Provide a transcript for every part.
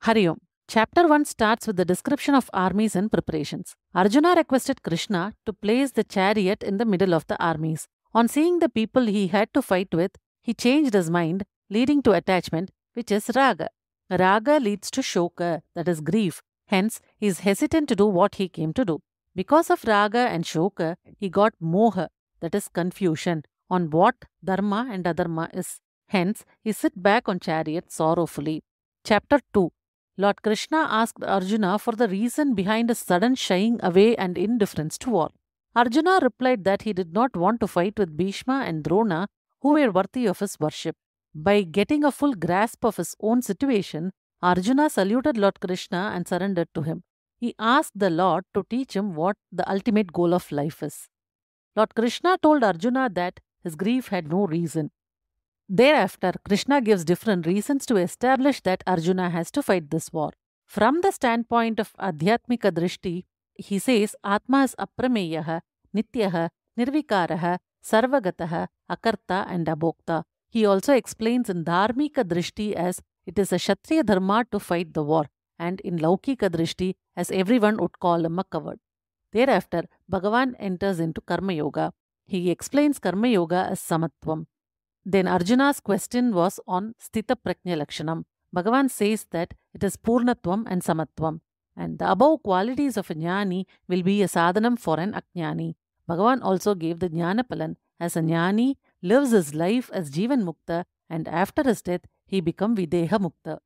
Hari Om. Chapter 1 starts with the description of armies and preparations. Arjuna requested Krishna to place the chariot in the middle of the armies. On seeing the people he had to fight with, he changed his mind, leading to attachment, which is raga. Raga leads to shoka, that is grief. Hence, he is hesitant to do what he came to do. Because of raga and shoka, he got moha, that is confusion, on what dharma and adharma is. Hence, he sit back on chariot sorrowfully. Chapter 2. Lord Krishna asked Arjuna for the reason behind his sudden shying away and indifference to war. Arjuna replied that he did not want to fight with Bhishma and Drona, who were worthy of his worship. By getting a full grasp of his own situation, Arjuna saluted Lord Krishna and surrendered to him. He asked the Lord to teach him what the ultimate goal of life is. Lord Krishna told Arjuna that his grief had no reason. Thereafter, Krishna gives different reasons to establish that Arjuna has to fight this war. From the standpoint of Adhyatmika Drishti, he says Atma is aprameyaha, nityaha, nirvikaraha, sarvagataha, akarta and abhokta. He also explains in Dharmika Drishti as it is a Kshatriya dharma to fight the war, and in Laukika Drishti as everyone would call him a coward. Thereafter, Bhagavan enters into Karma Yoga. He explains Karma Yoga as Samatvam. Then Arjuna's question was on Sthita Prajna Lakshanam. Bhagavan says that it is Purnatvam and Samatvam. And the above qualities of a Jnani will be a sadhanam for an Ajnani. Bhagavan also gave the Jnana Palan as a Jnani lives his life as Jivan Mukta and after his death he become Videha Mukta.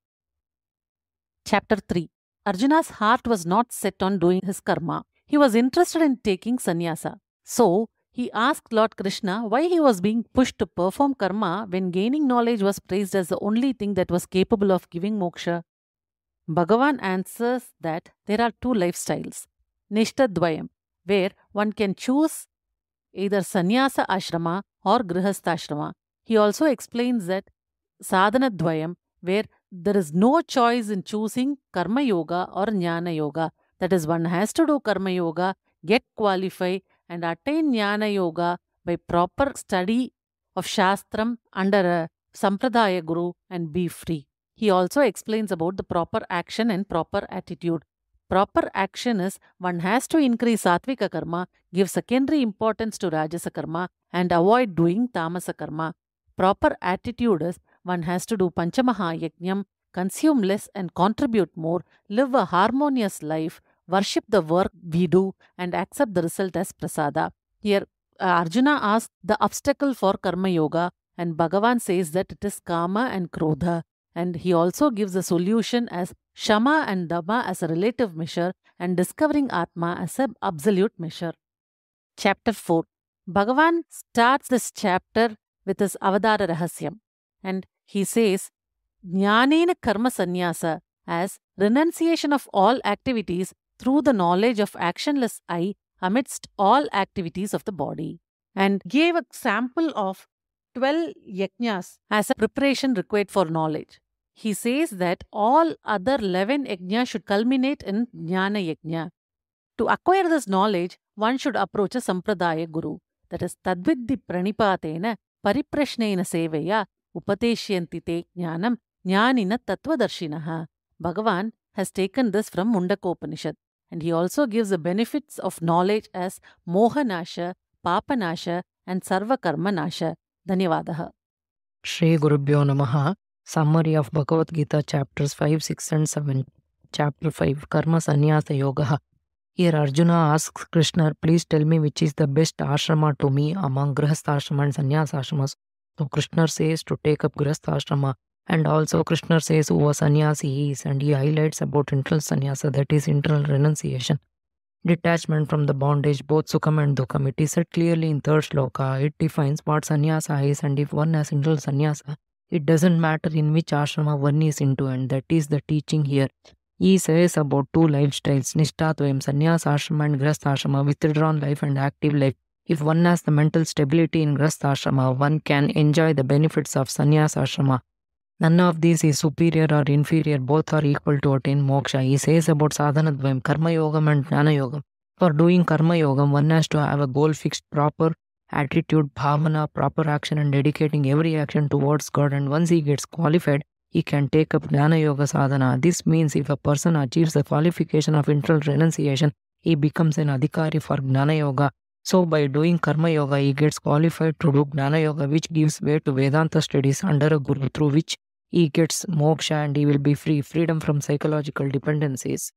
Chapter 3. Arjuna's heart was not set on doing his karma. He was interested in taking sannyasa. So, he asked Lord Krishna why he was being pushed to perform karma when gaining knowledge was praised as the only thing that was capable of giving moksha. Bhagavan answers that there are two lifestyles, Nishtadvayam, where one can choose either sannyasa ashrama or grihastha ashrama. He also explains that sadhanadvayam, where there is no choice in choosing karma yoga or jnana yoga. That is, one has to do karma yoga, get qualified, and attain jnana yoga by proper study of shastram under a sampradaya guru and be free. He also explains about the proper action and proper attitude. Proper action is one has to increase sattvika karma, give secondary importance to rajasa karma, and avoid doing tamasa karma. Proper attitude is one has to do panchamaha yajnam, consume less and contribute more, live a harmonious life, worship the work we do, and accept the result as prasada. Here, Arjuna asks the obstacle for karma yoga, and Bhagavan says that it is kama and krodha. And he also gives a solution as shama and dhamma as a relative measure, and discovering Atma as an absolute measure. Chapter 4. Bhagavan starts this chapter with his Avadara Rahasyam, and he says Jnana Karma Sanyasa as renunciation of all activities through the knowledge of actionless I amidst all activities of the body, and gave a sample of 12 yajnas as a preparation required for knowledge. He says that all other 11 yajnas should culminate in Jnana Yajna. To acquire this knowledge, one should approach a Sampradaya Guru, that is Tadviddi Pranipatena Pariprashnena Seveya Upateshyanti Te Jnanam Jnanina Tattvadarshinaha. Bhagavan has taken this from Mundakopanishad, and he also gives the benefits of knowledge as Mohanasha, Papanasha, and Sarvakarma Nasha. Dhanyavadaha. Shri Gurubhyo Namaha. Summary of Bhagavad Gita chapters 5, 6 and 7. Chapter 5. Karma Sanyasa Yoga. Here Arjuna asks Krishna, please tell me which is the best ashrama to me among Grihastha ashrama and Sannyasa ashramas. So Krishna says to take up Grihastha ashrama, and also Krishna says who a sannyasi is, and he highlights about internal sannyasa, that is internal renunciation. Detachment from the bondage, both sukham and dukham. It is said clearly in third shloka. It defines what sannyasa is, and if one has internal sannyasa, it doesn't matter in which ashrama one is into, and that is the teaching here. He says about two lifestyles, Nishtadvayam, sannyasa ashrama and grihastha ashrama, withdrawn life and active life. If one has the mental stability in grihastha ashrama, one can enjoy the benefits of sannyasa ashrama. None of these is superior or inferior, both are equal to attain moksha. He says about sadhanadvayam, karma yogam and jnana yogam. For doing karma yogam, one has to have a goal fixed, proper attitude, bhavana, proper action, and dedicating every action towards God. And once he gets qualified, he can take up Jnana Yoga sadhana. This means if a person achieves the qualification of internal renunciation, he becomes an adhikari for Jnana Yoga. So by doing Karma Yoga, he gets qualified to do Jnana Yoga, which gives way to Vedanta studies under a guru, through which he gets moksha and he will be free, freedom from psychological dependencies.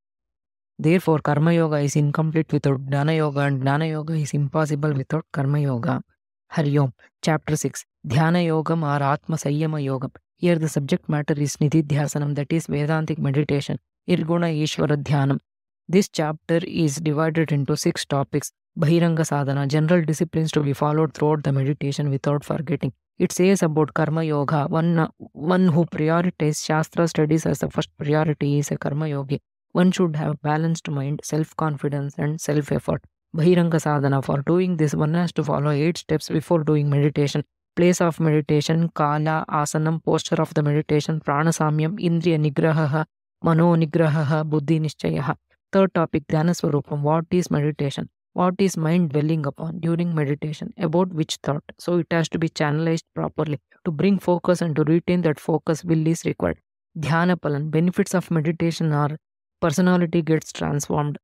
Therefore, Karma Yoga is incomplete without Jnana Yoga, and Jnana Yoga is impossible without Karma Yoga. Hari Om. Chapter 6. Dhyana Yogam or Atma Samyama Yogam. Here the subject matter is Nididhyasanam, that is Vedantic meditation, Irguna Ishvara Dhyanam. This chapter is divided into 6 topics. Bahiranga Sadhana, general disciplines to be followed throughout the meditation without forgetting. It says about Karma Yoga, one who prioritizes Shastra studies as the first priority is a Karma Yogi. One should have balanced mind, self-confidence and self-effort. Bahiranga Sadhana, for doing this, one has to follow 8 steps before doing meditation. Place of meditation, Kala, Asanam, posture of the meditation, Prana Samyam, Indriya Nigraha, Mano Nigraha, Buddhi Nishchayaha. Third topic, Dhyana Swarupam. What is meditation? What is mind dwelling upon during meditation? About which thought? So it has to be channelized properly. To bring focus and to retain that focus, will is required. Dhyana Palan. Benefits of meditation are personality gets transformed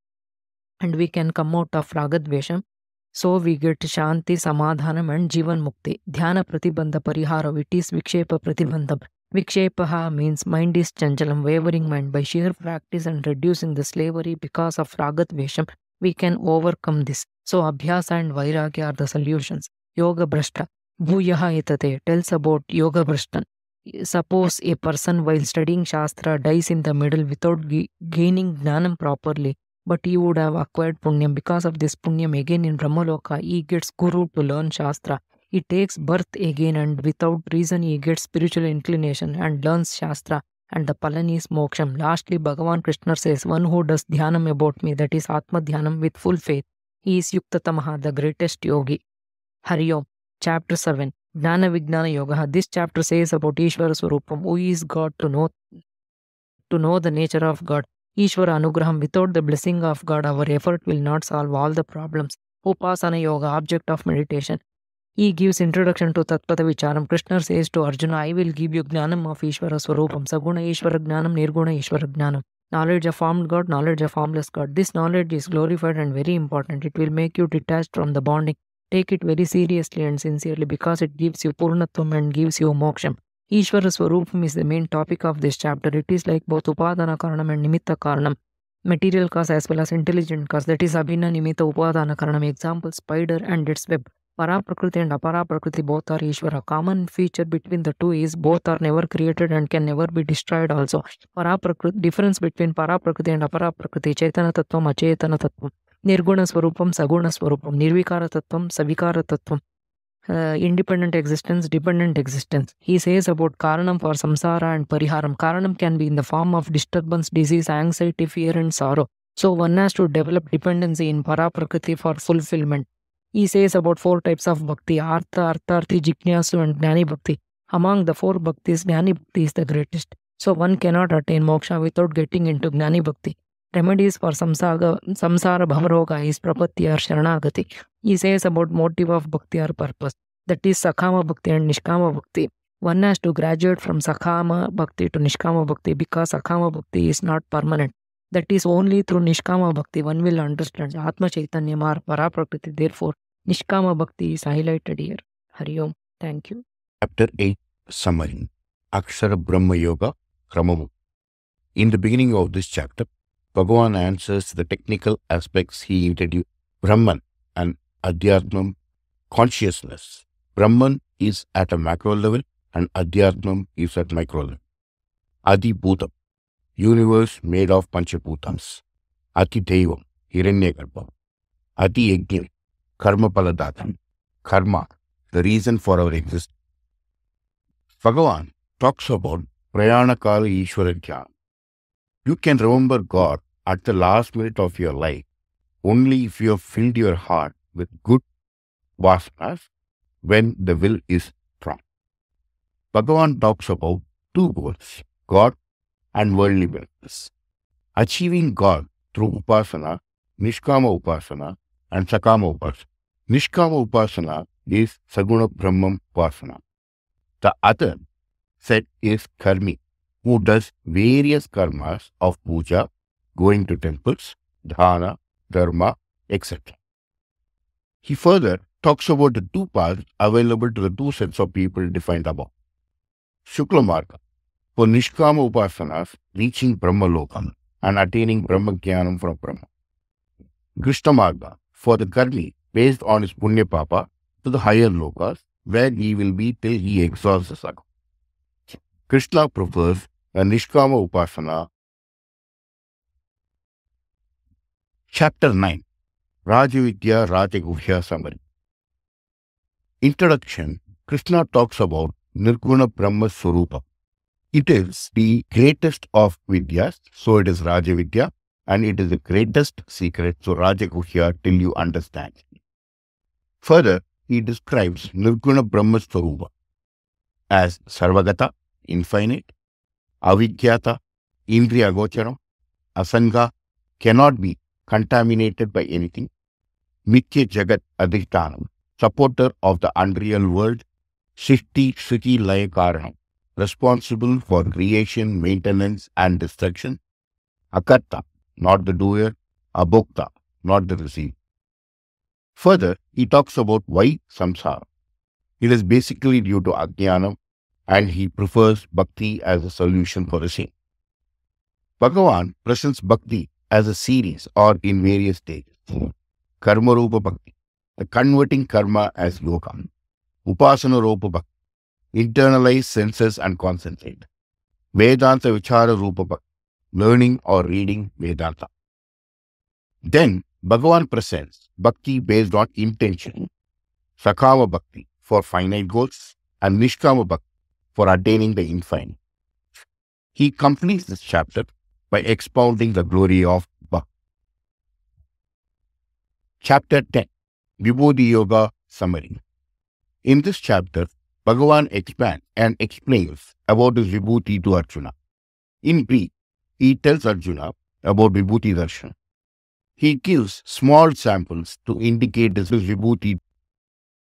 and we can come out of Ragadvesham. So we get Shanti, Samadhanam and Jivan Mukti. Dhyana Pratibandha Parihara. It is Vikshepa Pratibandham. Vikshepaha means mind is chanchalam, wavering mind. By sheer practice and reducing the slavery because of Ragadvesham, we can overcome this. So Abhyasa and Vairagya are the solutions. Yoga Brashta. Bhuyaha etate tells about Yoga Brashtan. Suppose a person while studying Shastra dies in the middle without gaining Jnanam properly, but he would have acquired Punyam. Because of this Punyam, again in Brahmaloka, he gets Guru to learn Shastra. He takes birth again and without reason he gets spiritual inclination and learns Shastra, and the Palan is Moksham. Lastly, Bhagavan Krishna says, one who does Dhyanam about me, that is Atma Dhyanam with full faith, he is Yuktatamaha, the greatest yogi. Hari Om. Chapter 7. Jnana Vigyana Yoga. This chapter says about Ishvara Swarupam, who is God, to know the nature of God. Ishvara Anugraham, without the blessing of God, our effort will not solve all the problems. Upasana Yoga, object of meditation. He gives introduction to Tatpata Vicharam. Krishna says to Arjuna, I will give you Jnanam of Ishvara Swarupam, Saguna Ishvara Jnanam, Nirguna Ishvara Jnanam. Knowledge of formed God, knowledge of formless God. This knowledge is glorified and very important. It will make you detached from the bonding. Take it very seriously and sincerely because it gives you Purnatvam and gives you Moksham. Ishvara Swarupam is the main topic of this chapter. It is like both Upadana Karanam and Nimitta Karanam. Material cause as well as intelligent cause. That is Abhinna Nimitta Upadana Karanam. Example, spider and its web. Para-prakriti and apara-prakriti both are Ishvara. Common feature between the two is both are never created and can never be destroyed also. Difference between para-prakriti and apara-prakriti, Chaitana Tattvam, Achetana Tattvam. Nirguna Swarupam, Saguna Swarupam, Nirvikara Tattvam, Savikara Tattvam. Independent existence, dependent existence. He says about Karanam for Samsara and Pariharam. Karanam can be in the form of disturbance, disease, anxiety, fear and sorrow. So one has to develop dependency in para-prakriti for fulfillment. He says about 4 types of bhakti, Artha, Artharthi, Jignasu and Jnani Bhakti. Among the 4 bhaktis, Jnani Bhakti is the greatest. So one cannot attain moksha without getting into Jnani Bhakti. Remedies for samsara bhavaroga is prapatti or sharanagati. He says about motive of bhakti or purpose. That is Sakama Bhakti and Nishkama Bhakti. One has to graduate from Sakama Bhakti to Nishkama Bhakti because Sakama Bhakti is not permanent. That is only through Nishkama Bhakti one will understand Atma Chaitanya or Paraprakriti. Therefore, Nishkama Bhakti is highlighted here. Hari Om. Thank you. Chapter 8 Summary. AksharaBrahma Yoga Kramamu. In the beginning of this chapter, Bhagavan answers the technical aspects he introduced. Brahman and Adhyatmam, consciousness. Brahman is at a macro level and Adhyatmam is at micro level. Adi Bhutam, universe made of Panchbhutams. Ati Devam, Hiranyagarbha. Adi Yajna, Karma Paladatan. Karma, the reason for our existence. Bhagavan talks about Prayana Kala Ishvara Jnana. You can remember God at the last minute of your life only if you have filled your heart with good vasanas when the will is strong. Bhagavan talks about 2 goals, God and worldly wellness. Achieving God through Upasana, Nishkama Upasana and Sakama Upasana. Nishkama Upasana is Saguna Brahman Upasana. The other set is Karmi, who does various karmas of puja, going to temples, dharana, dharma, etc. He further talks about the two paths available to the two sets of people defined above. Shukla Marga, for Nishkama Upasanas, reaching Brahma Lokam and attaining Brahma Jnanam from Brahma. Krishna Marga, for the karmi based on his punya papa to the higher lokas, where he will be till he exhausts the saga. Krishna prefers a Nishkama Upasana. Chapter 9, RajaVidhya Guhya Summary. Introduction. Krishna talks about Nirguna Brahma Swarupa. It is the greatest of Vidyas, so it is RajaVidhya, and it is the greatest secret, so RajaGuhya, till you understand. Further, he describes Nirguna Brahma Swarupa as Sarvagata, infinite, Avigyata, Indriya Gocharam, Asanga, cannot be contaminated by anything, Mithya Jagat Adhishtanam, supporter of the unreal world, Shishti Shriti Laya Karanam, responsible for creation, maintenance and destruction, Akarta, not the doer, Abhokta, not the receiver. Further, he talks about why samsara. It is basically due to ajnanam, and he prefers bhakti as a solution for the same. Bhagavan presents bhakti as a series or in various stages. Karma Rupa Bhakti, the converting karma as yoga. Upasana Rupa Bhakti, internalize senses and concentrate. Vedanta Vichara Rupa Bhakti, learning or reading Vedanta. Then Bhagavan presents bhakti based on intention, Sakama Bhakti for finite goals, and Nishkama Bhakti for attaining the infinite. He completes this chapter by expounding the glory of Bhakti. Chapter 10, Vibhuti Yoga Summary. In this chapter, Bhagavan expands and explains about his Vibhuti to Arjuna. In brief, he tells Arjuna about Vibhuti Darshan. He gives small samples to indicate his Vibhuti.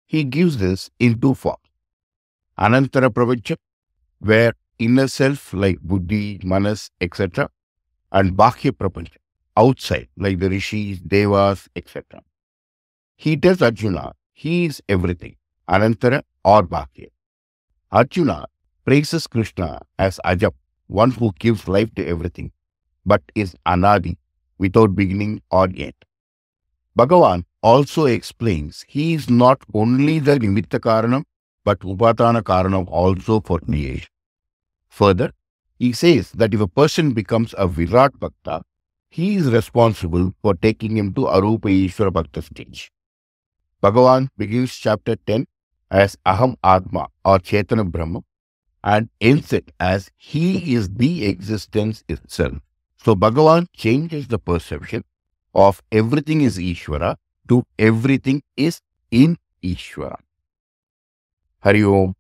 He gives this in two forms. Anantara Pravancha, where inner self like Buddhi, Manas, etc. and Bahya Prapancha, outside like the Rishis, Devas, etc. He tells Arjuna he is everything, Anantara or Bahya. Arjuna praises Krishna as Ajam, one who gives life to everything, but is Anadi, without beginning or end. Bhagavan also explains he is not only the Nimitta Karanam, but Upatana Karanam also for creation. Further, he says that if a person becomes a Virat Bhakta, he is responsible for taking him to Arupa Ishvara Bhakta stage. Bhagavan begins chapter 10 as Aham Atma or Chaitanya Brahma and ends it as he is the existence itself. So Bhagavan changes the perception of everything is Ishvara to everything is in Ishvara. Hari Om.